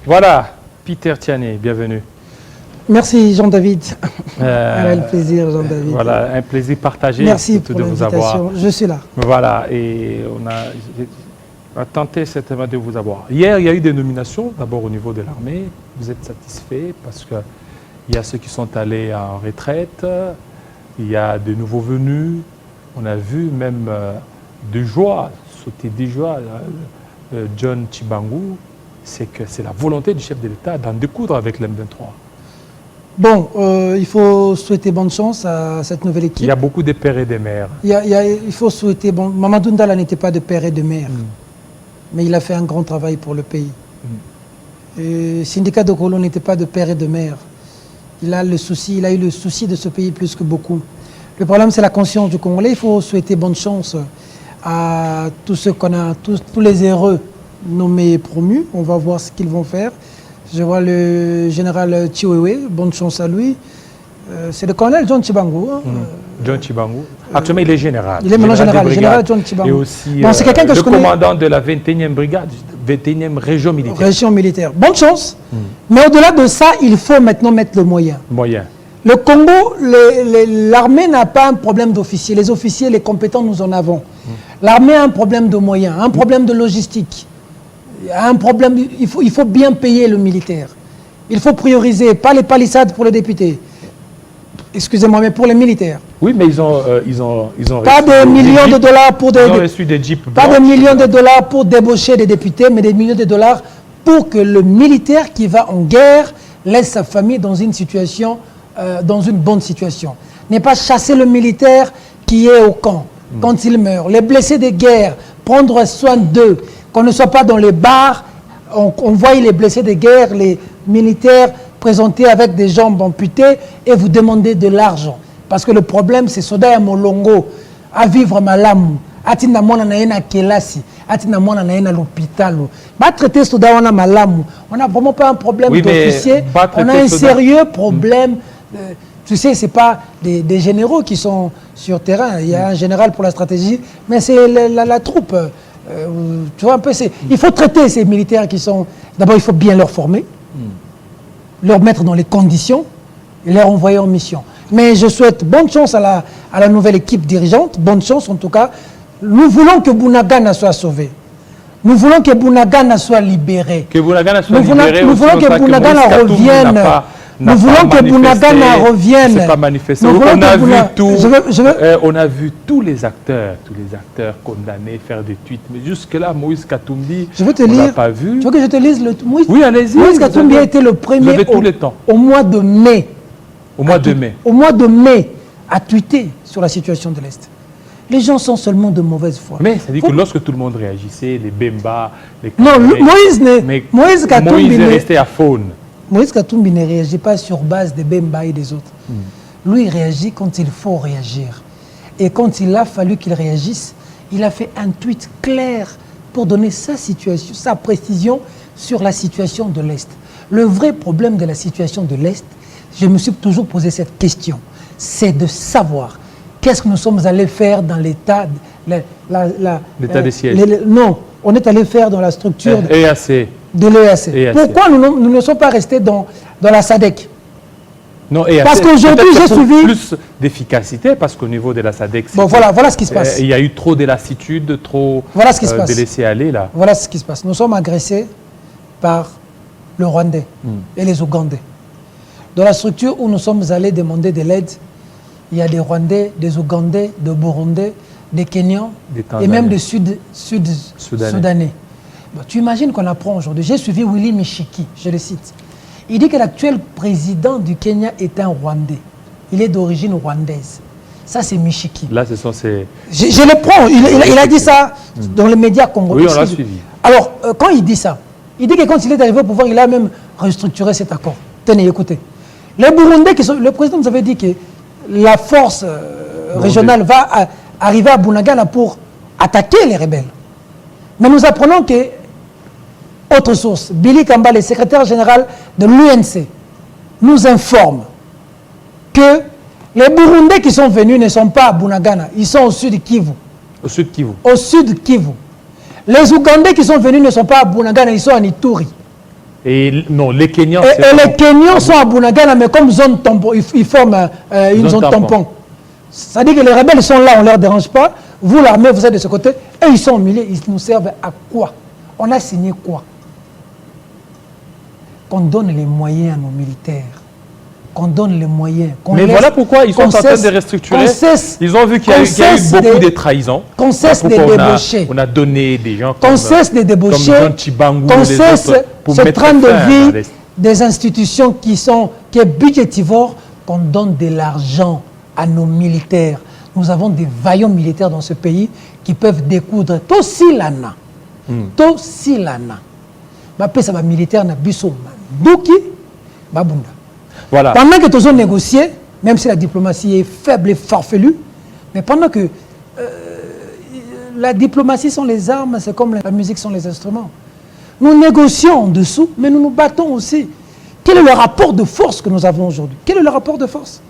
Voilà, Peter Tiané, bienvenue. Merci Jean-David. Un plaisir Jean-David. Voilà, un plaisir partagé. Merci pour l'invitation. Je suis là. Voilà, et on a tenté certainement de vous avoir. Hier, il y a eu des nominations, d'abord au niveau de l'armée. Vous êtes satisfait parce qu'il y a ceux qui sont allés en retraite, il y a de nouveaux venus. On a vu même de joie, sauter de joie, John Tshibangou. C'est que c'est la volonté du chef de l'État d'en découdre avec l'M23. Bon, il faut souhaiter bonne chance à cette nouvelle équipe. Il y a beaucoup de pères et de mères. Il faut souhaiter... Bon, Mamadou Ndala n'était pas de père et de mère, mais il a fait un grand travail pour le pays. Syndicat de Kolo n'était pas de père et de mère. Il a eu le souci de ce pays plus que beaucoup. Le problème, c'est la conscience du Congolais. Il faut souhaiter bonne chance à tous ceux qu'on a, tous les heureux nommés et promus. On va voir ce qu'ils vont faire. Je vois le général Chiwewe, bonne chance à lui. C'est le colonel John Tshibangou. Hein. John Tshibangou. Actuellement, il est général. Il est maintenant général John Tshibangou. Et aussi bon, quelqu'un que le commandant de la 21e brigade, 21e région militaire. Région militaire. Bonne chance. Mais au-delà de ça, il faut maintenant mettre le moyen. Le Congo, l'armée n'a pas un problème d'officiers. Les officiers, les compétents, nous en avons. L'armée a un problème de moyens, un problème de logistique. Un problème, il faut bien payer le militaire. Il faut prioriser, pas les palissades pour les députés. Excusez-moi, mais pour les militaires. Oui, mais ils ont pas de millions de dollars pour des... Ils ont reçu des jeeps. Pas de millions de dollars pour débaucher des députés, mais des millions de dollars pour que le militaire qui va en guerre laisse sa famille dans une situation, dans une bonne situation. N'est pas chasser le militaire qui est au camp quand il meurt. Les blessés de guerre, prendre soin d'eux. Qu'on ne soit pas dans les bars, on voit les blessés de guerre, les militaires présentés avec des jambes amputées et vous demandez de l'argent. Parce que le problème, c'est Soda ya Molongo, à vivre malamu, atina mona na yena kelasi, atina mona na yena l'hôpital. Ba traiter Soda wana malamu. On n'a vraiment pas un problème d'officier, on a un sérieux problème. Tu sais, ce n'est pas des généraux qui sont sur terrain. Il y a un général pour la stratégie, mais c'est la troupe. Tu vois un peu, il faut traiter ces militaires qui sont... D'abord, il faut bien leur former, leur mettre dans les conditions et les envoyer en mission. Mais je souhaite bonne chance à la nouvelle équipe dirigeante, bonne chance en tout cas. Nous voulons que Bunagana soit sauvé. Nous voulons que Bunagana soit libéré. Que Bunagana soit libéré. Nous voulons que Bunagana revienne. Nous voulons que Bunagana revienne. Pas manifesté. On a vu tous les acteurs condamnés faire des tweets. Mais jusque-là, Moïse Katumbi, on n'a pas vu. Tu veux que je te lise le tweet? Oui, allez-y. Moïse Katumbi a été le premier au mois de mai. Au mois de mai, à tweeter sur la situation de l'Est. Les gens sont seulement de mauvaise foi. Mais ça dit que lorsque tout le monde réagissait, les Bemba, les... Non, Moïse Katumbi est resté à faune. Moïse Katumbi ne réagit pas sur base des Bemba et des autres. Lui, il réagit quand il faut réagir. Et quand il a fallu qu'il réagisse, il a fait un tweet clair pour donner sa situation, sa précision sur la situation de l'Est. Le vrai problème de la situation de l'Est, je me suis toujours posé cette question, c'est de savoir qu'est-ce que nous sommes allés faire dans l'état... L'état des sièges. Non, on est allé faire dans la structure... EAC. De l'EAC. Pourquoi nous ne sommes pas restés dans la SADC? Non, EAC, parce qu'aujourd'hui, j'ai suivi... plus d'efficacité, parce qu'au niveau de la SADC... Bon, voilà ce qui se passe. Il y a eu trop de lassitude, trop de laisser aller, là. Voilà ce qui se passe. Nous sommes agressés par le Rwandais et les Ougandais. Dans la structure où nous sommes allés demander de l'aide, il y a des Rwandais, des Ougandais, des Burundais, des Kenyans et même des Sud-Soudanais. Bon, tu imagines qu'on apprend aujourd'hui. J'ai suivi Willy Mishiki, je le cite. Il dit que l'actuel président du Kenya est un Rwandais. Il est d'origine rwandaise. Ça, c'est Mishiki. Là, ce sont ces... Je le prends. Il a dit ça dans les médias congolais. Oui, on l'a suivi. Alors, quand il dit ça, il dit que quand il est arrivé au pouvoir, il a même restructuré cet accord. Tenez, écoutez. Les Burundais, le président nous avait dit que la force régionale va arriver à Bunagana pour attaquer les rebelles. Mais nous apprenons que, autre source, Billy Kamba, le secrétaire général de l'UNC, nous informe que les Burundais qui sont venus ne sont pas à Bunagana, ils sont au sud Kivu. Au sud Kivu. Au sud Kivu. Les Ougandais qui sont venus ne sont pas à Bunagana, ils sont à Ituri. Et non, les Kenyans... Et les Kenyans sont à Bunagana, mais comme zone tampon, ils forment une zone tampon. C'est-à-dire que les rebelles sont là, on ne leur dérange pas. Vous, l'armée, vous êtes de ce côté. Et ils sont au milieu, ils nous servent à quoi? On a signé quoi? Qu'on donne les moyens à nos militaires. Qu'on donne les moyens. Mais voilà pourquoi ils sont en train de restructurer. Ils ont vu qu'il y a eu beaucoup de trahisons. Qu'on cesse de débaucher. On a donné des gens comme John Chibangu, qu'on cesse ce train de vie des institutions qui est budgétivore, qu'on donne de l'argent à nos militaires. Nous avons des vaillants militaires dans ce pays qui peuvent découdre tout si lana. Tout si lana. Ma paix, ça va militaire, na biso, Douki, Babunda. Voilà. Pendant que tous ont négocié, même si la diplomatie est faible et farfelue, mais pendant que la diplomatie sont les armes, c'est comme la musique sont les instruments. Nous négocions en dessous, mais nous nous battons aussi. Quel est le rapport de force que nous avons aujourd'hui? Quel est le rapport de force?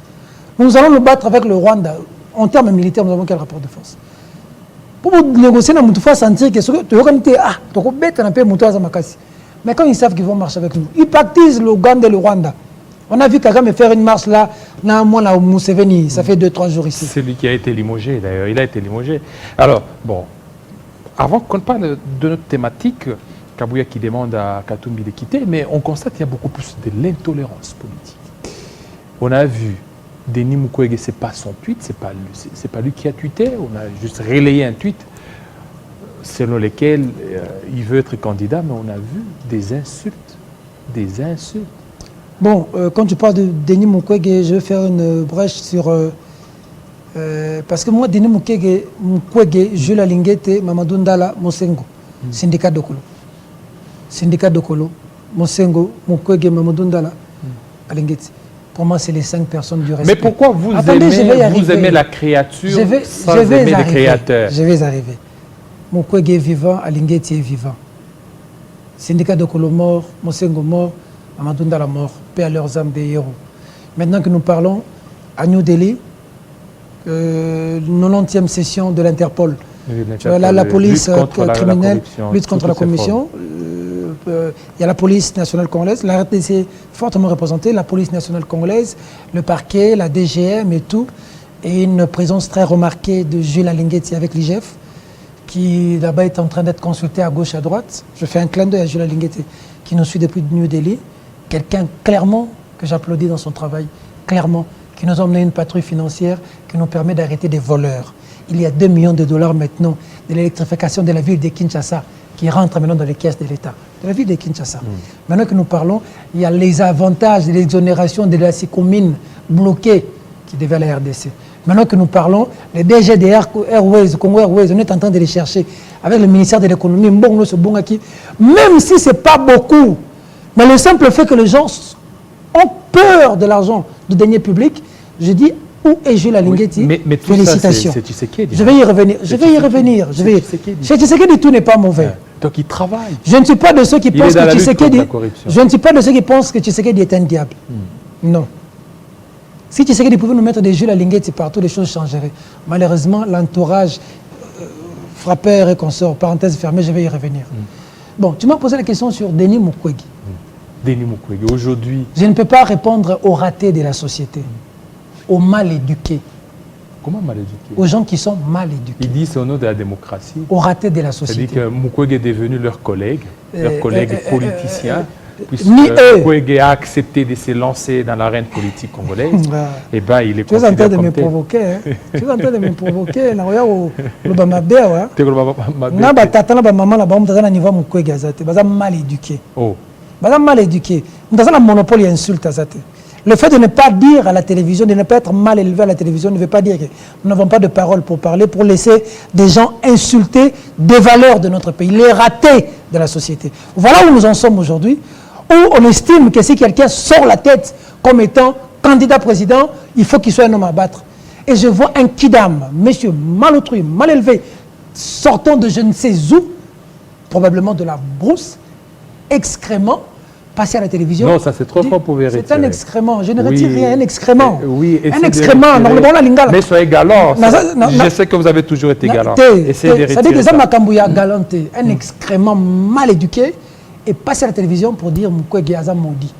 Nous allons nous battre avec le Rwanda. En termes militaires, nous avons quel rapport de force? Pour négocier, nous devons sentir que mais quand ils savent qu'ils vont marcher avec nous, ils pactisent l'Ouganda et le Rwanda. On a vu Kagame faire une marche là, au Museveni, ça fait 2-3 jours ici. C'est lui qui a été limogé, d'ailleurs, il a été limogé. Alors, bon, avant qu'on parle de notre thématique, Kabuya qui demande à Katumbi de quitter, mais on constate qu'il y a beaucoup plus de l'intolérance politique. On a vu Denis Mukwege, ce n'est pas son tweet, c'est pas lui qui a tweeté, on a juste relayé un tweet selon lequel il veut être candidat, mais on a vu des insultes, des insultes. Bon, quand tu parles de Denis Mukwege, je vais faire une brèche sur... parce que moi, Denis Mukwege, Jules Alingete, Mamadou Ndala, Mosengo, syndicat de Kolo. Syndicat de Kolo, Mosengo, Mukwege, Mamadou Ndala, Alingete. Pour moi, c'est les 5 personnes du respect. Mais pourquoi vous aimez la créature sans aimer le créateur? Je vais arriver. Mukwege est vivant, Alingete est vivant. Syndicat de Kolo mort, Mosengo mort, Mamadou Ndala mort, paix à leurs âmes des héros. Maintenant que nous parlons, à New Delhi, 90e session de l'Interpol. La police criminelle lutte contre la corruption. Il y a la police nationale congolaise, la RDC est fortement représentée, la police nationale congolaise, le parquet, la DGM et tout. Et une présence très remarquée de Jules Alingeti avec l'IGF, qui là-bas est en train d'être consulté à gauche, à droite. Je fais un clin d'œil à Jules Alingeti, qui nous suit depuis New Delhi. Quelqu'un clairement que j'applaudis dans son travail, clairement, qui nous a emmené une patrouille financière qui nous permet d'arrêter des voleurs. Il y a 2 millions de dollars maintenant de l'électrification de la ville de Kinshasa qui rentre maintenant dans les caisses de l'État, de la ville de Kinshasa. Maintenant que nous parlons, il y a les avantages de l'exonération de la Sicomine bloquée qui devait à la RDC. Maintenant que nous parlons, les DG des Airways, Congo Airways, on est en train de les chercher avec le ministère de l'économie, même si ce n'est pas beaucoup, mais le simple fait que les gens ont peur de l'argent du denier public, je dis, où est Jules Alingeti? Mais tout félicitations. Ça, c'est Tshisekedi. Je vais y revenir. Chez Tshisekedi, tout n'est pas mauvais. Donc il travaille. Je ne suis pas de ceux qui pensent que Tshisekedi... Je ne suis pas de ceux qui pensent que Tshisekedi est un diable. Non. Si Tshisekedi pouvait nous mettre des Jules Alingeti partout, les choses changeraient. Malheureusement, l'entourage frappeur et consort, parenthèse fermée, je vais y revenir. Bon, tu m'as posé la question sur Denis Mukwege. Denis Mukwege, aujourd'hui... Je ne peux pas répondre aux ratés de la société, aux mal éduqués. Comment mal éduqués? Aux gens qui sont mal éduqués. Ils disent au nom de la démocratie. Aux ratés de la société. C'est-à-dire que Mukwege est devenu leur collègue politicien, puisque Mukwege a accepté de se lancer dans l'arène politique congolaise. Et ben, il est tu es en train de me provoquer. Hein? Tu es en train de me provoquer. Mal éduqué. Oh. Mal éduqué. Nous avons un monopole et insulte à ça. Le fait de ne pas dire à la télévision, de ne pas être mal élevé à la télévision, ne veut pas dire que nous n'avons pas de parole pour parler, pour laisser des gens insulter des valeurs de notre pays, les ratés de la société. Voilà où nous en sommes aujourd'hui, où on estime que si quelqu'un sort la tête comme étant candidat président, il faut qu'il soit un homme à battre. Et je vois un kidam, monsieur mal autrui, mal élevé, sortant de je ne sais où, probablement de la brousse, excrément, passer à la télévision. Non, ça c'est trop fort pour vérifier. C'est un excrément, je ne retire rien, un excrément. Oui, un excrément, normalement la lingala. Mais soyez galant. Je sais que vous avez toujours été galant. Essayez de retirer. C'est-à-dire que ça m'a cambouillé galanté, un excrément mal éduqué est passé à la télévision pour dire Mukwege aza maudit.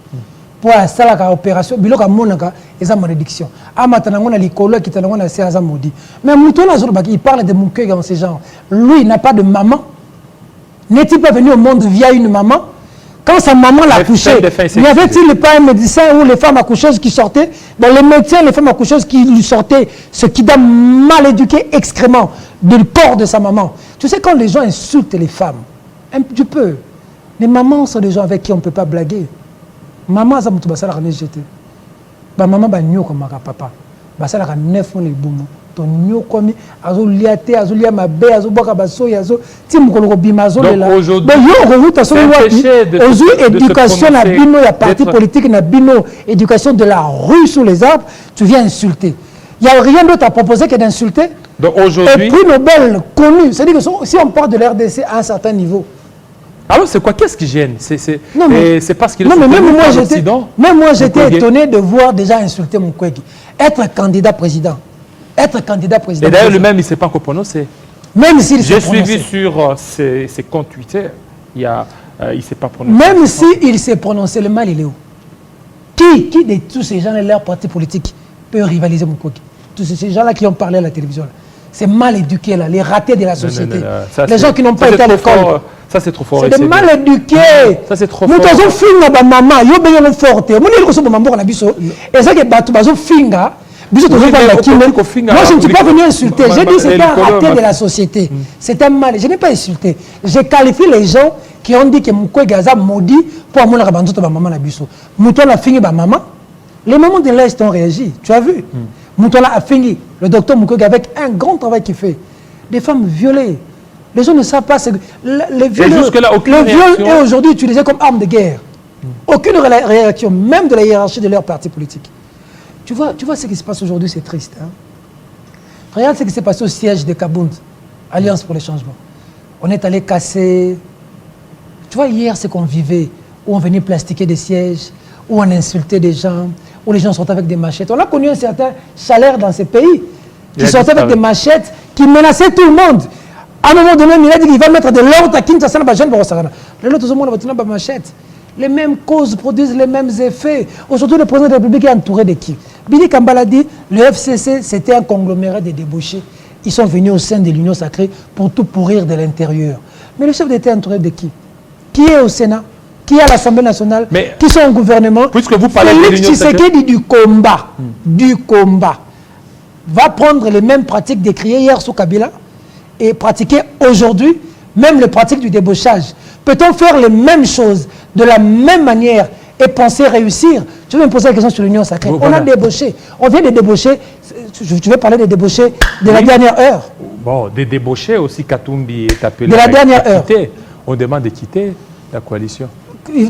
Pour la opération, biloko monaka eza malédiction. Amatanango na likolo qui tanango na aza maudit. Mais Moutoula Zolobaki, il parle de Mukwege en ce genre. Lui, il n'a pas de maman. N'est-il pas venu au monde via une maman? Quand sa maman l'a accouché, n'y avait-il pas un médecin ou les femmes accoucheuses qui sortaient? Dans les médecins, les femmes accoucheuses qui lui sortaient ce qui doit mal éduquer excrément du corps de sa maman. Tu sais, quand les gens insultent les femmes, tu peux. Les mamans sont des gens avec qui on ne peut pas blaguer. Maman, ça m'a fait jeter. Maman, bah, nyo comme papa. Bah, ça a 9 mois les boumou. Ton nyo comme azo liate, azo lia mabe, azo boka baso, azo tim koloko bimazo là. Donc aujourd'hui, éducation na bino, il y a parti politique na bino, éducation de la rue sous les arbres, tu viens insulter. Il n'y a rien d'autre à proposer que d'insulter. Donc aujourd'hui. Et prix Nobel connu, c'est-à-dire que si on part de l'RDC à un certain niveau. Alors c'est quoi? Qu'est-ce qui gêne? C'est parce qu'il est même moi j'étais étonné de voir déjà insulter Mukwege. Être candidat président. Être candidat président. Et d'ailleurs lui-même il ne s'est pas encore prononcé. Même s'il s'est prononcé. J'ai suivi sur ses comptes Twitter. Il ne s'est pas prononcé. Même s'il s'est prononcé, le mal il est où? Qui de tous ces gens et leurs partis politiques peut rivaliser Mukwege? Tous ces gens-là qui ont parlé à la télévision. C'est mal éduqué là, les ratés de la société. Non. Les gens qui n'ont pas été à l'école. Ça c'est trop fort. C'est des mal éduqués. Ça c'est trop fort. Nous avons finga ba maman, yo benyo forte. Nous ne recevons pas na biso. Et ça que batu bazo finga, biso to va la kine. Moi je ne suis pas venu insulter. J'ai dit c'est un raté de la société. C'est un mal. Je n'ai pas insulté. J'ai qualifié les gens qui ont dit que Mukwege aza maudit pour amona ka banzo to ba maman na biso. Mutola fingi ba maman. Les mamans de l'Est ont réagi. Tu as vu? Mutola a fini le docteur Mukwege avec un grand travail qu'il fait. Des femmes violées. Les gens ne savent pas. Le viol est aujourd'hui utilisé comme arme de guerre. Aucune réaction, même de la hiérarchie de leur parti politique. Tu vois ce qui se passe aujourd'hui, c'est triste. Hein? Regarde ce qui s'est passé au siège de Kabound, Alliance pour les changements. On est allé casser. Tu vois, hier, ce qu'on vivait, où on venait plastiquer des sièges, où on insultait des gens, où les gens sortaient avec des machettes. On a connu un certain chaleur dans ces pays, qui sortaient avec des machettes, qui menaçaient tout le monde. À un moment donné, il a dit qu'il va mettre de l'ordre à Kinshasa. Les mêmes causes produisent les mêmes effets. Aujourd'hui, le président de la République est entouré de qui? Bini Kambala dit le FCC, c'était un conglomérat de débauchés. Ils sont venus au sein de l'Union sacrée pour tout pourrir de l'intérieur. Mais le chef d'État est entouré de qui? Qui est au Sénat? Qui est à l'Assemblée nationale? Qui sont au gouvernement? Puisque vous parlez de l'Union sacrée. Tshisekedi du combat. Va prendre les mêmes pratiques décriées hier sous Kabila et pratiquer aujourd'hui, même les pratiques du débauchage. Peut-on faire les mêmes choses de la même manière et penser réussir? Je vais me poser la question sur l'Union sacrée. On a débauché. On vient de débaucher. Tu veux parler des débauchés de la dernière heure? Bon, des débauchés aussi, Katumbi est appelé. De la dernière heure. On demande de quitter la coalition.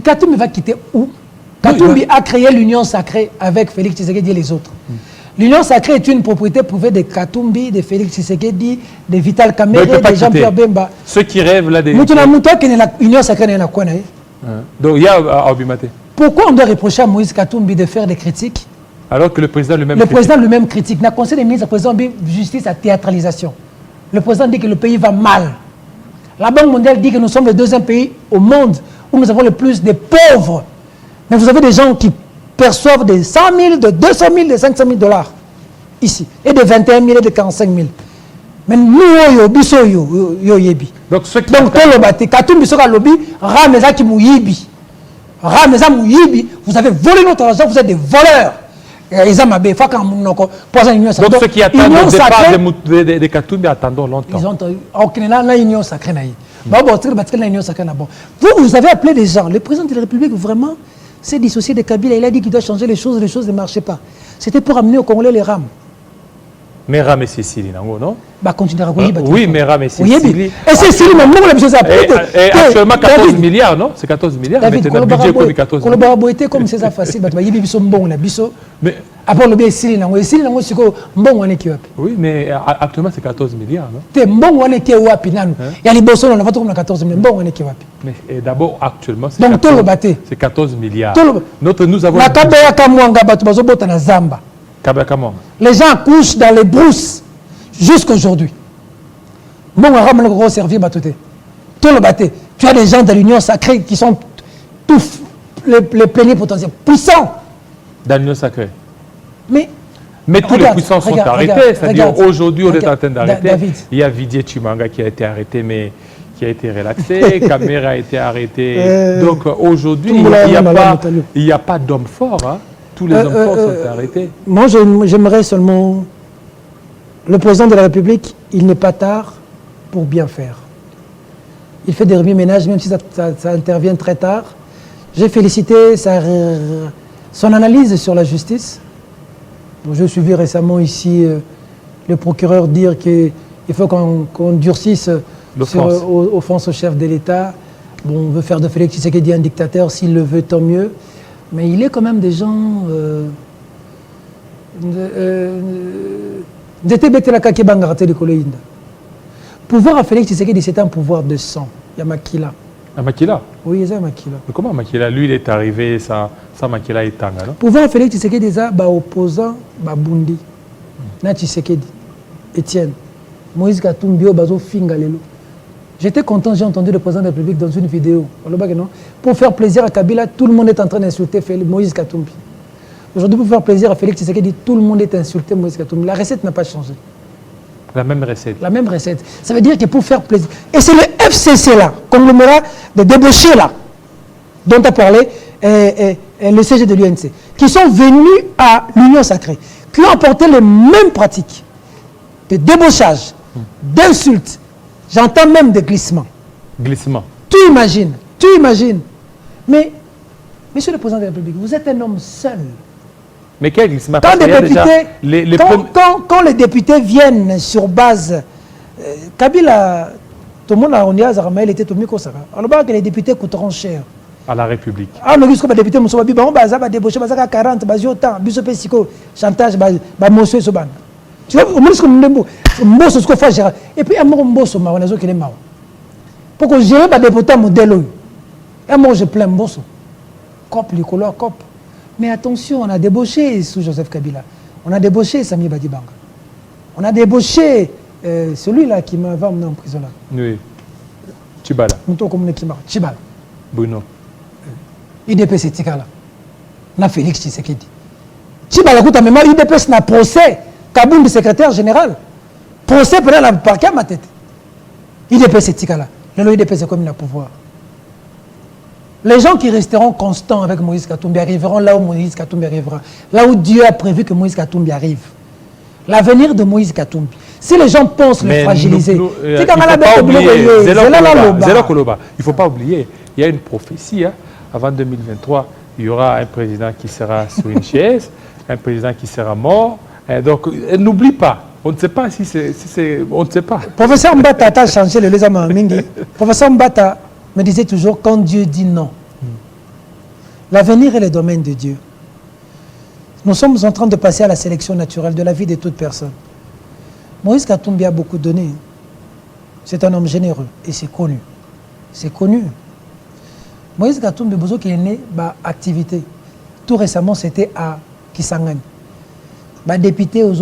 Katumbi va quitter où? Katumbi a créé l'Union sacrée avec Félix Tshisekedi et les autres. L'Union sacrée est une propriété privée de Katumbi, de Félix Tshisekedi, de Vital Kamerhe, de Jean-Pierre Bemba. Ceux qui rêvent là des... L'Union sacrée n'est pas quoi. Donc il y a Obimate. Pourquoi on doit reprocher à Moïse Katumbi de faire des critiques? Alors que le président lui-même critique. Le président lui-même critique. Le Conseil des ministres, le président dit justice à théâtralisation. Le président dit que le pays va mal. La Banque mondiale dit que nous sommes le deuxième pays au monde où nous avons le plus de pauvres. Mais vous avez des gens qui perçoivent de 100 000, de 200 000, de 500 000 dollars ici, et de 21 000 et de 45 000. Mais nous, donc, ceux qui vous avez volé notre argent, vous êtes des voleurs. Donc ceux qui attendent le départ de Katumbi attendons longtemps. Vous avez appelé les gens, le président de la République vraiment s'est dissocié de Kabila, il a dit qu'il doit changer les choses ne marchaient pas. C'était pour amener au Congolais les rames. Mais Ram et Cécilie, non? Oui, mais Ram et Cécilie. Et Cécilie, et actuellement 14 milliards, non? C'est 14 milliards. David, collaborer comme c'est ça facile. Mais après le bien Cécilie, oui, mais actuellement c'est 14 milliards, non? Il y a les bossons, on a 14 milliards. Mais d'abord, actuellement, c'est 14 milliards. Nous avons... Les gens couchent dans les brousses jusqu'aujourd'hui. Tu as des gens de l'Union sacrée qui sont tout les plénipotentiaires puissants. Dans l'Union sacrée. Mais tous les puissants sont arrêtés. C'est-à-dire aujourd'hui, on est en train d'arrêter. Il y a Vidier Chimanga qui a été arrêté, mais qui a été relaxé. Caméra a été arrêté. Donc aujourd'hui, il n'y a pas d'hommes forts. Hein. Tous les hommes forts sont arrêtés. Moi, j'aimerais seulement... Le président de la République, il n'est pas tard pour bien faire. Il fait des remue-ménages, même si ça intervient très tard. J'ai félicité son analyse sur la justice. J'ai suivi récemment ici le procureur dire qu'il faut qu'on durcisse l'offense au chef de l'État. Bon, on veut faire de Félix Tshisekedi un dictateur, s'il le veut, tant mieux. Mais il est quand même des gens... Pouvoir à Félix Tshisekedi, c'est un pouvoir de sang. Il y a Makila. Makila? Oui, il y a Makila. Mais comment Makila? Lui, il est arrivé sans Makila et Tanga, non? Pouvoir à Félix Tshisekedi, c'est un opposant, Bundi. Na Tshisekedi, Etienne, Moïse Katumbi, Bazo Fingalelo. J'étais content, j'ai entendu le président de la République dans une vidéo. Pour faire plaisir à Kabila, tout le monde est en train d'insulter Moïse Katumbi. Aujourd'hui, pour faire plaisir à Félix Tshisekedi, tout le monde est insulté Moïse Katumbi. La recette n'a pas changé. La même recette. La même recette. Ça veut dire que pour faire plaisir... Et c'est le FCC là, conglomérat de débauchés là, dont a parlé le CG de l'UNC, qui sont venus à l'Union sacrée, qui ont apporté les mêmes pratiques de débauchage, d'insultes, j'entends même de glissement. Glissement. Tu imagines. Mais, monsieur le président de la République, vous êtes un homme seul. Mais quel glissement? Quand les députés viennent sur base... Kabila, tout le monde a dit qu'il était au micro. Alors que les députés coûteront cher. À la République. Ah, mais les députés, ils sont débauchés, 40, chantage, tu vois, au moins, et puis, il y a un bosso, pour que gérer les députés modèle, moi, je plains bosso. Cop, les couleurs, cop. Mais attention, on a débauché sous Joseph Kabila. On a débauché Sami Badibanga. On a débauché celui-là qui m'a emmené en prison là. Oui. Chibala. Chibala. Bruno. IDP c'est Tikala. Na Félix Tshisekedi. Chibala kuta même IDP c'est un procès. Kaboum secrétaire général. Procès pendant la parquet à ma tête. IDP c'est Tikala. Le IDP c'est comme il a pouvoir. Les gens qui resteront constants avec Moïse Katumbi arriveront là où Moïse Katumbi arrivera. Là où Dieu a prévu que Moïse Katumbi arrive. L'avenir de Moïse Katumbi. Si les gens pensent le fragiliser, il ne faut pas oublier, il y a une prophétie. Hein. Avant 2023, il y aura un président qui sera sur une chaise, un président qui sera mort. Donc, n'oublie pas. On ne sait pas si c'est... On ne sait pas. Professeur Mbata a changé le lézard Mingi. Professeur Mbata me disait toujours, quand Dieu dit non, l'avenir est le domaine de Dieu. Nous sommes en train de passer à la sélection naturelle de la vie de toute personne. Moïse Katumbi a beaucoup donné. C'est un homme généreux et c'est connu. C'est connu. Moïse Katumbi, qui est né, activité. Tout récemment, c'était à Kisangani. Député aux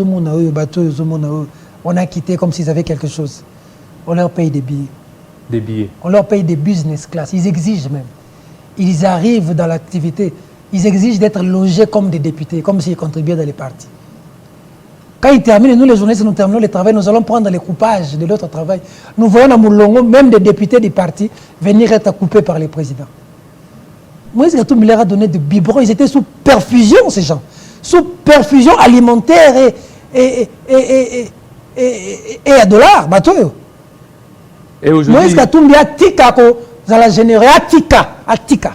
on a quitté comme s'ils avaient quelque chose. On leur paye des billets. Des billets. On leur paye des business class. Ils exigent même. Ils arrivent dans l'activité. Ils exigent d'être logés comme des députés, comme s'ils contribuaient dans les partis. Quand ils terminent, nous les journalistes, nous terminons le travail, nous allons prendre les coupages de l'autre travail. Nous voyons à Moulongo, même des députés du parti, venir être coupés par les présidents. Moïse Katumbi leur a donné des biberons. Ils étaient sous perfusion, ces gens. Sous perfusion alimentaire et à dollars, bateau. Et aujourd'hui... Moïse Katumbi a tika dans la générale, a tika.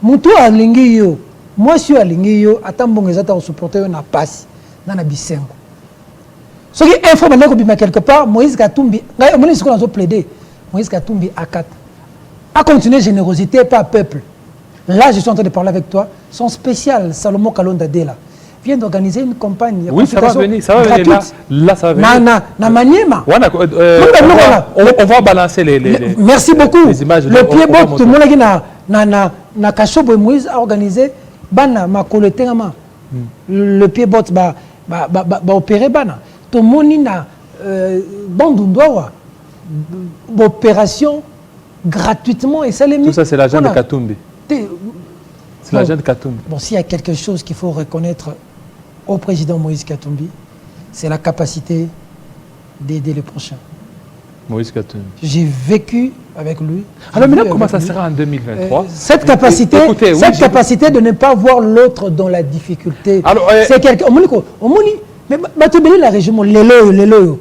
Moutou a lingi yo. Moi, je suis à lingi yo. Attends, bon, les autres supporter na passe, na bisengo. Ce qui est info maintenant que quelque part, Moïse Katumbi, Moïse Katumbi a plaidé. Moïse Katumbi a continué générosité par peuple. Là, je suis en train de parler avec toi. Son spécial, Salomon Kalonda Dela, vient d'organiser une campagne. Oui, ça va venir. Ça va venir là, ça va venir. Na Maniema. On va balancer les merci beaucoup. Les images. Le pied bon, tout le monde qui na Kashobo Moïse a organisé bana ma colletema. Le pied bot ba opérer bana. Tout le monde na bandundoa opération gratuitement et ça les tout ça c'est l'argent de Katumbi. C'est l'agent de Katumbi. Bon, s'il y a quelque chose qu'il faut reconnaître au président Moïse Katumbi, c'est la capacité d'aider les prochains. Moïse Katumbi. J'ai vécu avec lui. Alors maintenant, comment ça sera en 2023? Cette capacité, Écoutez, oui, capacité de ne pas voir l'autre dans la difficulté. C'est quelqu'un. On m'a dit, mais tu bénis la région, l'élo,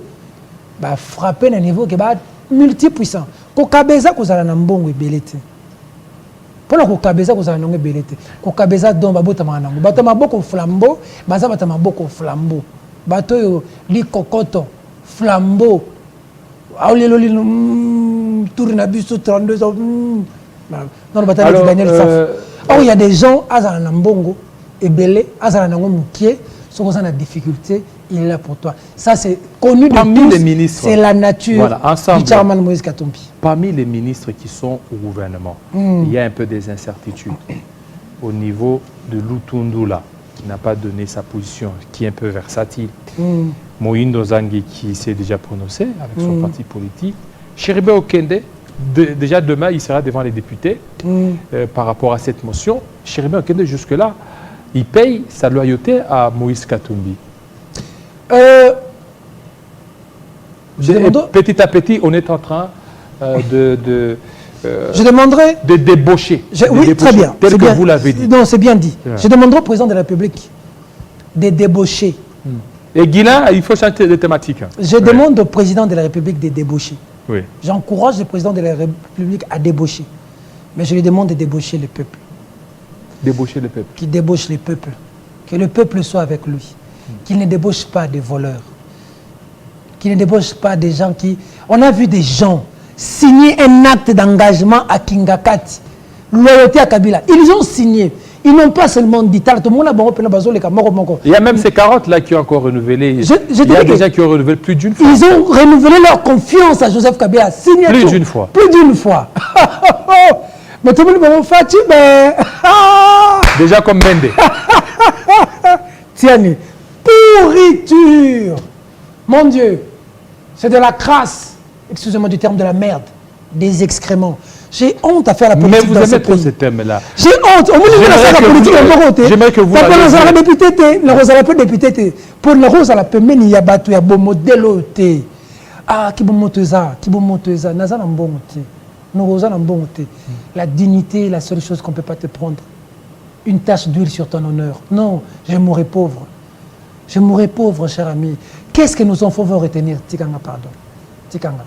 frapper à un niveau qui est multipuissant. Kokabeza kozala na mbongo ebelete. Pour la kokabeza kozala na ebelete. Kokabeza don babota manango. Bato maboko flambeau, baza bata maboko flambeau. Bato yo li kokoto flambeau. Aulelo li tourne à bus 32 ans. Non bata de Daniel Saf. Oh, il y a des gens azala na mbongo ebelé, azala na mukie, sont en difficulté. Il est là pour toi. Ça, c'est connu de tous. Les ministres, c'est la nature du chairman Moïse Katumbi. Parmi les ministres qui sont au gouvernement, il y a un peu des incertitudes. Au niveau de Lutundula, qui n'a pas donné sa position, qui est un peu versatile. Moïndo Zangi, qui s'est déjà prononcé avec son parti politique. Chéribe Okende, déjà demain, il sera devant les députés par rapport à cette motion. Chéribe Okende, jusque-là, il paye sa loyauté à Moïse Katumbi. Petit à petit, on est en train je demanderai de débaucher. Oui, très bien. Tel que vous l'avez dit. Non, c'est bien dit. Je demanderai au président de la République de débaucher. Et Guilain, il faut changer de thématique. Je demande au président de la République de débaucher. Oui. J'encourage le président de la République à débaucher. Mais je lui demande de débaucher le peuple. Débaucher le peuple. Qu'il débauche le peuple. Que le peuple soit avec lui. Qu'il ne débauche pas des voleurs, qu'il ne débauche pas des gens qui... On a vu des gens signer un acte d'engagement à Kingakati, loyauté à Kabila. Ils ont signé. Ils n'ont pas seulement dit... Il y a même ces carottes-là qui ont encore renouvelé. Il y a des gens qui ont renouvelé plus d'une fois. Ils ont renouvelé leur confiance à Joseph Kabila. Plus d'une fois. Plus d'une fois. Mais tout le monde va faire... Déjà comme Mende. Tiens, pourriture. Mon Dieu, c'est de la crasse. Excusez-moi du terme, de la merde. Des excréments. J'ai honte à faire la politique. Mais vous aimez trop ce terme-là. J'ai honte. J'aimerais que vous... Pour le rose à la pemeni, il y a battu, il y a bon modèle. Ah, qui bon motoza, qui bon motoza. Nazan en bon côté. Nous rosons en bon côté. La dignité est la seule chose qu'on ne peut pas te prendre. Une tache d'huile sur ton honneur. Non, je mourrai pauvre. Je mourrai pauvre, cher ami. Qu'est-ce que nos enfants vont retenir? Tikanga, pardon. Tikanga.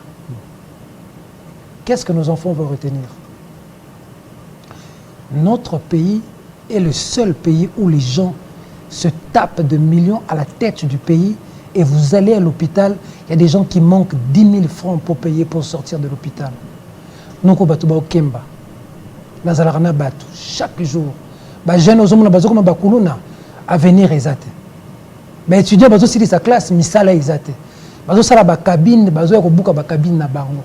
Qu'est-ce que nos enfants vont retenir? Notre pays est le seul pays où les gens se tapent de millions à la tête du pays et vous allez à l'hôpital, il y a des gens qui manquent 10 000 francs pour payer pour sortir de l'hôpital. Nous, Batuba au Kemba, Nazarana Batu, chaque jour. Jeune aux hommes, à venir exact. Mais étudiant, bazo sili sa classe, misala exact. Bazo sala ba cabine, bazo ya kobuka ba cabine na bango.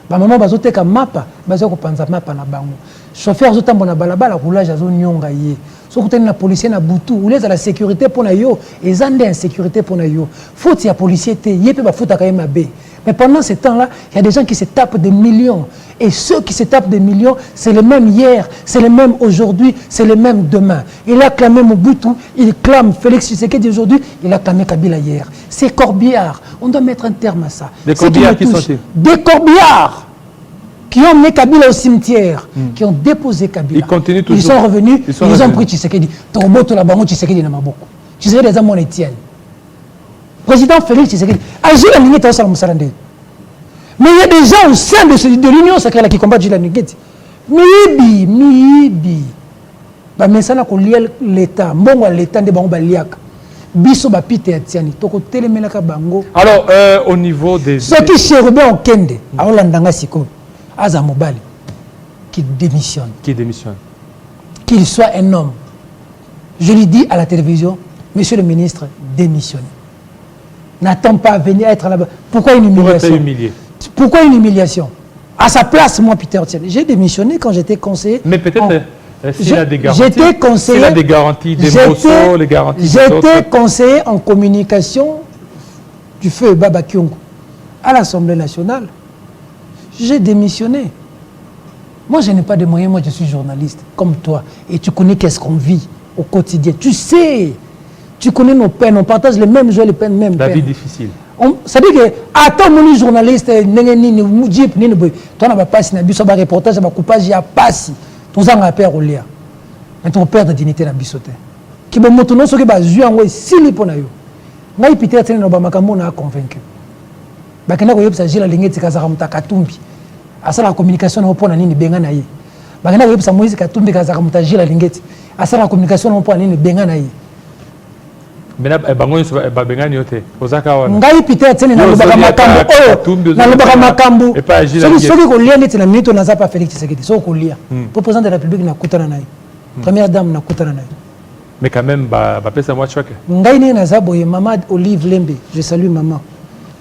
Ba maman bazo teka mapa, bazo ya kopanza mapa na bango. Chauffeur zo tambo na balabala roulage azo nyonga ye. So kutani na policier na butu, uleza la sécurité pour na yo, ezande insécurité pour na yo. Faute ya policier te, yepe ba futa kayema be. Mais pendant ce temps-là, il y a des gens qui se tapent des millions. Et ceux qui se tapent des millions, c'est les mêmes hier, c'est les mêmes aujourd'hui, c'est les mêmes demain. Il a clamé Mobutu, il clame Félix Tshisekedi aujourd'hui, il a clamé Kabila hier. C'est corbillards. On doit mettre un terme à ça. Des corbillards qui sont-ils? Des corbillards qui ont mis Kabila au cimetière, qui ont déposé Kabila. Ils continuent toujours. Ils sont revenus, ils ont pris Tshisekedi. Toboto la bango Tshisekedi na maboko. Tshisekedi est mon Etienne. Président Félix Tshisekedi, agir la lignée de Moussalande. Mais il y a des gens au sein de l'Union sacrée qui combattent la lignée. Mibi. Mais ça n'a qu'au lié l'État. Bon, l'État de Bango Baliak. Biso Bapite Etiani. Toko Telemelaka Bango. Alors, au niveau des. Ceux qui chérubent en Kende, à Olandanga Siko, Azamobali, qui démissionne. Qu'il soit un homme. Je lui dis à la télévision, monsieur le ministre, démissionnez. N'attends pas à venir être là-bas. Pourquoi une humiliation? Pourquoi une humiliation? À sa place, moi, Peter Tienne, j'ai démissionné quand j'étais conseiller. Mais peut-être s'il a des garanties. J'étais conseiller. S'il a des garanties, des morceaux, les garanties. J'étais conseiller en communication du feu Baba Kyungu à l'Assemblée nationale. J'ai démissionné. Moi, je n'ai pas de moyens, moi je suis journaliste, comme toi. Et tu connais qu'est-ce qu'on vit au quotidien. Tu sais, tu connais nos peines, on partage les mêmes joies, les peines, mêmes peines. La vie difficile. Ça veut dire que, attends, mon journaliste, toi, tu n'as pas passé, tu n'as pas reportage, tu n'as pas coupage, il y a passé. Tu n'as pas peur au lien. Mais tu perds de dignité dans la bisoté. Qui va montrer ce qui va jouer en haut, si les ponayo. Ngai peut-être que nous avons convaincu. Bakena ko yebsa jila lingeti kazaka mutakatumbi. Asala communication na opona nini benga na ye. Bakena ko yebsa Moïse Katumbi kazaka mutajila lingeti. Asala communication na opona nini benga na ye. Bena bango ba benga ni yote. Ozaka wana. Ngai peut-être na lobaka makambo oh. Na lobaka makambo. Soki ko lia neti na minute na zapa Félix Tshisekedi. Soki ko lia. Pour président de la République na kutana na ye. Première dame na kutana na ye. Mais quand même, pesa moi choc. Ngai ni na zaboye maman Olive Lembe. Je salue maman.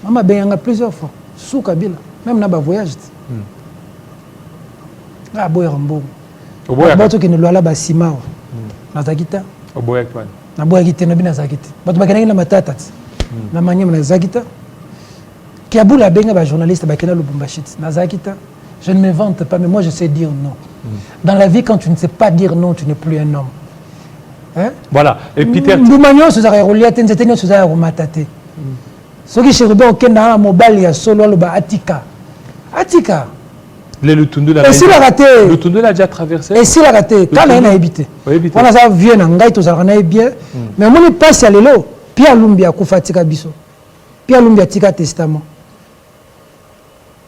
Maman benga plusieurs fois. Sous Kabila. Même na ba voyage. Ah boya rambo. Oboya. Bato ki ne loala ba sima. Na zakita. Oboya kwa. Na boya kite na bina zakita. Bato bakena na matata. Na manyema na zakita. Ki abula benga ba journaliste bakena Lubumbashi. Na zakita. Je ne me vante pas mais moi je sais dire non. Dans la vie quand tu ne sais pas dire non, tu n'es plus un homme. Hein? Voilà. Et Peter. Lumagnon se zara rolia tenzeteni se zara romatate. Ce qui chez Robert Okenda a mobile ya solo loba Atika. Atika. Le Lutundu l'a. Et s'il a raté. Le Lutundu l'a déjà traversé. Et s'il a raté, quand il a évité. On a ça vieux n'angai to zara na bien. Mais on est passé à l'élo. Pierre Lumbia kufatika biso. Pierre Lumbia tika testament.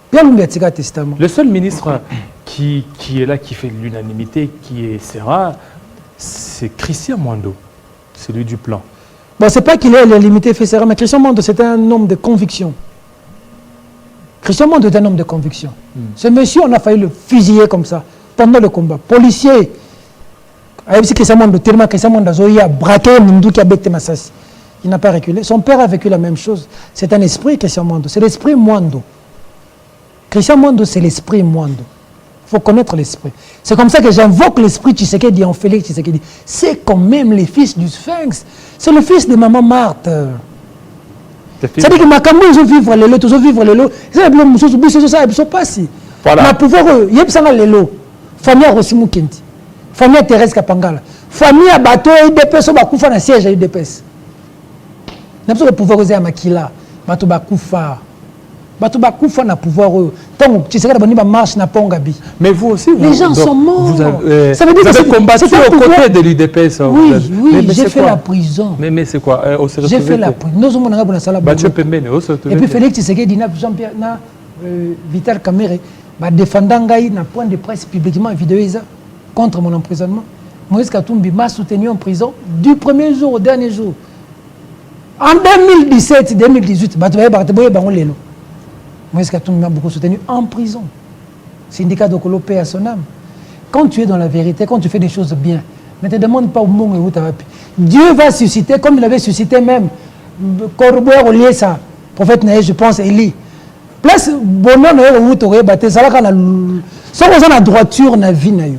Pierre Lumbia tika testament. Le seul ministre qui est là, qui fait l'unanimité, qui est serein, c'est Christian Mwando, celui du plan. Bon, c'est pas qu'il est limité, fait serré, mais Christian Mwando, c'est un homme de conviction. Christian Mwando est un homme de conviction. Ce monsieur, on a failli le fusiller comme ça, pendant le combat. Policier, Christian Mwando, tellement Christian Mwando a braqué Mundu qui a bêté Massassi. Il n'a pas reculé. Son père a vécu la même chose. C'est un esprit, Christian Mwando. C'est l'esprit Mwando. Christian Mwando, c'est l'esprit Mwando. Il faut connaître l'esprit. C'est comme ça que j'invoque l'esprit Tshisekedi en Félix Tshisekedi. C'est quand même les fils du Sphinx. C'est le fils de maman Marthe. C'est-à-dire que ma camou, ils ont vivre les lots, ils ont vivre les lots. Ils ne sont pas si. Ma pouvoir, il y a besoin de lots. Famille Rosimou Kenti. Famille Thérèse Kapangala. Famille Bateau et DPS, on va couper dans siège à UDPS. Il y a besoin de pouvoir oser à Makila. Bateau Bakoufa. Batouba na pouvoir tant tu sais que marche na pongabi. Mais vous aussi les gens sont morts. Ça veut dire que vous avez combattu aux côtés de l'UDPS. Oui, oui, j'ai fait la prison. Mais c'est quoi j'ai fait la prison. Nous sommes dans la salle. Et puis Félix Tshisekedi na Jean-Pierre na Vital Kamere ba défendant ngai na point de presse publiquement vidéo contre mon emprisonnement. Moïse Katumbi m'a soutenu en prison du premier jour au dernier jour. En 2017, 2018, Moïse Katumbi m'a beaucoup soutenu en prison. Syndicat de Kolopé à son âme. Quand tu es dans la vérité, quand tu fais des choses bien, ne te demande pas où mon et où tu vas. Dieu va susciter, comme il avait suscité même Corboire au lieu ça, prophète Naïe, je pense, Élie. Place bonheur où tu aurais battu, ça va sans la droiture na vie na yo.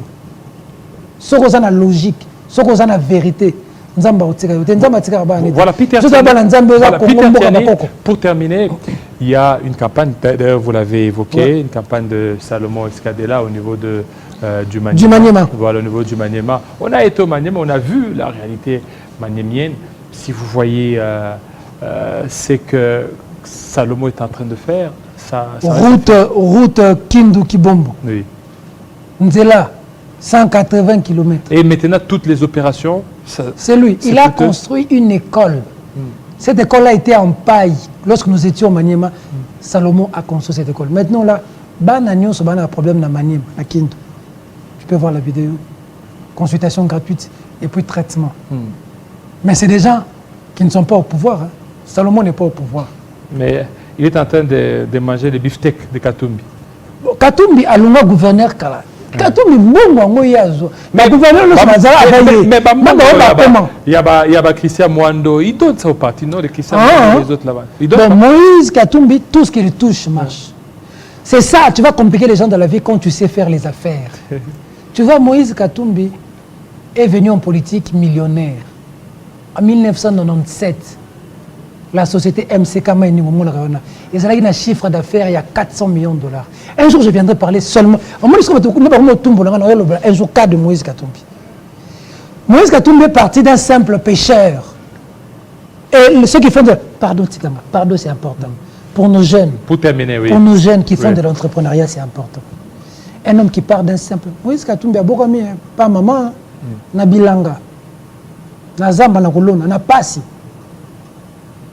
Sans la logique, sans la vérité. Voilà, Peter. Pour terminer, il y a une campagne, d'ailleurs vous l'avez évoqué, une campagne de Salomon Escadella au niveau du Maniema. Voilà, au niveau du Maniema. On a été au Maniema, on a vu la réalité maniémienne. Si vous voyez ce que Salomon est en train de faire, route Kindu Kibombo. Oui. Nzela, 180 km. Et maintenant, toutes les opérations... C'est lui. Il a construit une école. Cette école a été en paille. Lorsque nous étions au Maniema, Salomon a construit cette école. Maintenant, là, il y a un problème dans Maniema, à Kindu. Tu peux voir la vidéo. Consultation gratuite et puis traitement. Mais c'est des gens qui ne sont pas au pouvoir. Hein. Salomon n'est pas au pouvoir. Mais il est en train de manger les beefsteaks de Katumbi. Katumbi a le gouverneur Kala. Katumbi bongo yazo. Mais le gouverneur le Mazara il y a Christian Mwando, il donne ça au parti, non, de Christian Mwando et les autres là-bas. Bon, Moïse Katumbi, tout ce qu'il touche marche. C'est ça, tu vas compliquer les gens dans la vie quand tu sais faire les affaires. Tu vois, Moïse Katumbi est venu en politique millionnaire en 1997. la société MCK Mining au Moula Ravana. Ils ont un chiffre d'affaires il y a 400 millions de dollars. Un jour, je viendrai parler seulement. Un jour, cas de Moïse Katumbi. Moïse Katumbi est parti d'un simple pêcheur. Et ceux qui font de... Pardon, Tikama, pardon, c'est important. Pour nos jeunes. Pour terminer, oui. Pour nos jeunes qui font de l'entrepreneuriat, c'est important. Un homme qui part d'un simple... Moïse Katumbi a beaucoup mis, pas maman, na bilanga, na zamba, na kolona, na passi.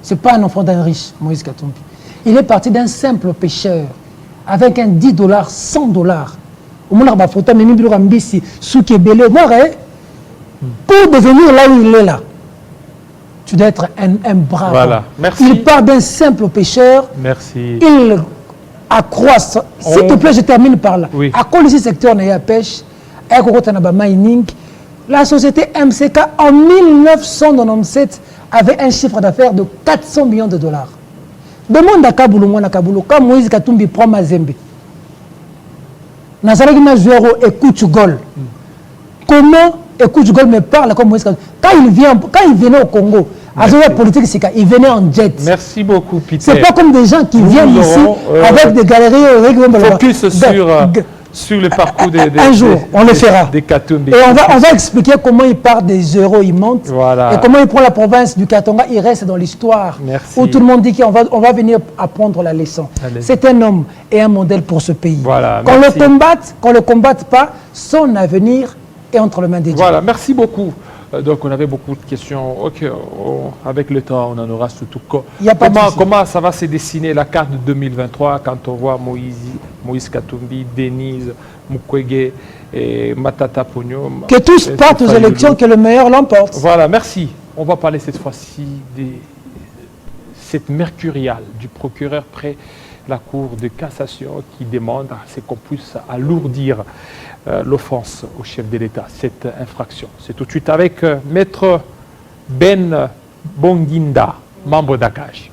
Ce n'est pas un enfant d'un riche, Moïse Katumbi. Il est parti d'un simple pêcheur, avec un 10 $, 100 $. Au moins, il a photo, mais il a mis sous qui est belé. Pour devenir là où il est là, tu dois être un brave. Voilà. Merci. Il part d'un simple pêcheur. Merci. Il accroît. S'il te plaît, je termine par là. Oui. À cause du secteur de la pêche, mining, la société MCK en 1997 avait un chiffre d'affaires de 400 millions de dollars. Demande à Kaboulou, quand Moïse Katumbi prend Mazembe, Nazaré Zéro écoute Gol. Comment écoute Gol me parle comme Moïse Katumbi? Quand il venait au Congo, à la politique, il venait en jet. Merci beaucoup, Peter. C'est pas comme des gens qui viennent ici avec des galeries. Focus sur le parcours un jour, on le fera. Des Katumbi. Et on va expliquer comment il part des zéros, il monte. Voilà. Et comment il prend la province du Katonga, il reste dans l'histoire. Où tout le monde dit qu'on va venir apprendre la leçon. C'est un homme et un modèle pour ce pays. Voilà, qu'on le combatte pas, son avenir est entre les mains des dieux. Voilà, merci beaucoup. Donc on avait beaucoup de questions. Ok, avec le temps, on en aura surtout. Comment ça va se dessiner la carte de 2023 quand on voit Moïse Katumbi, Denise Mukwege et Matata Pogno. Que tous partent aux élections, que le meilleur l'emporte. Voilà, merci. On va parler cette fois-ci de cette mercuriale du procureur près la Cour de cassation qui demande à ce qu'on puisse alourdir l'offense au chef de l'État, cette infraction. C'est tout de suite avec Maître Ben Bonginda, membre d'ACAJ.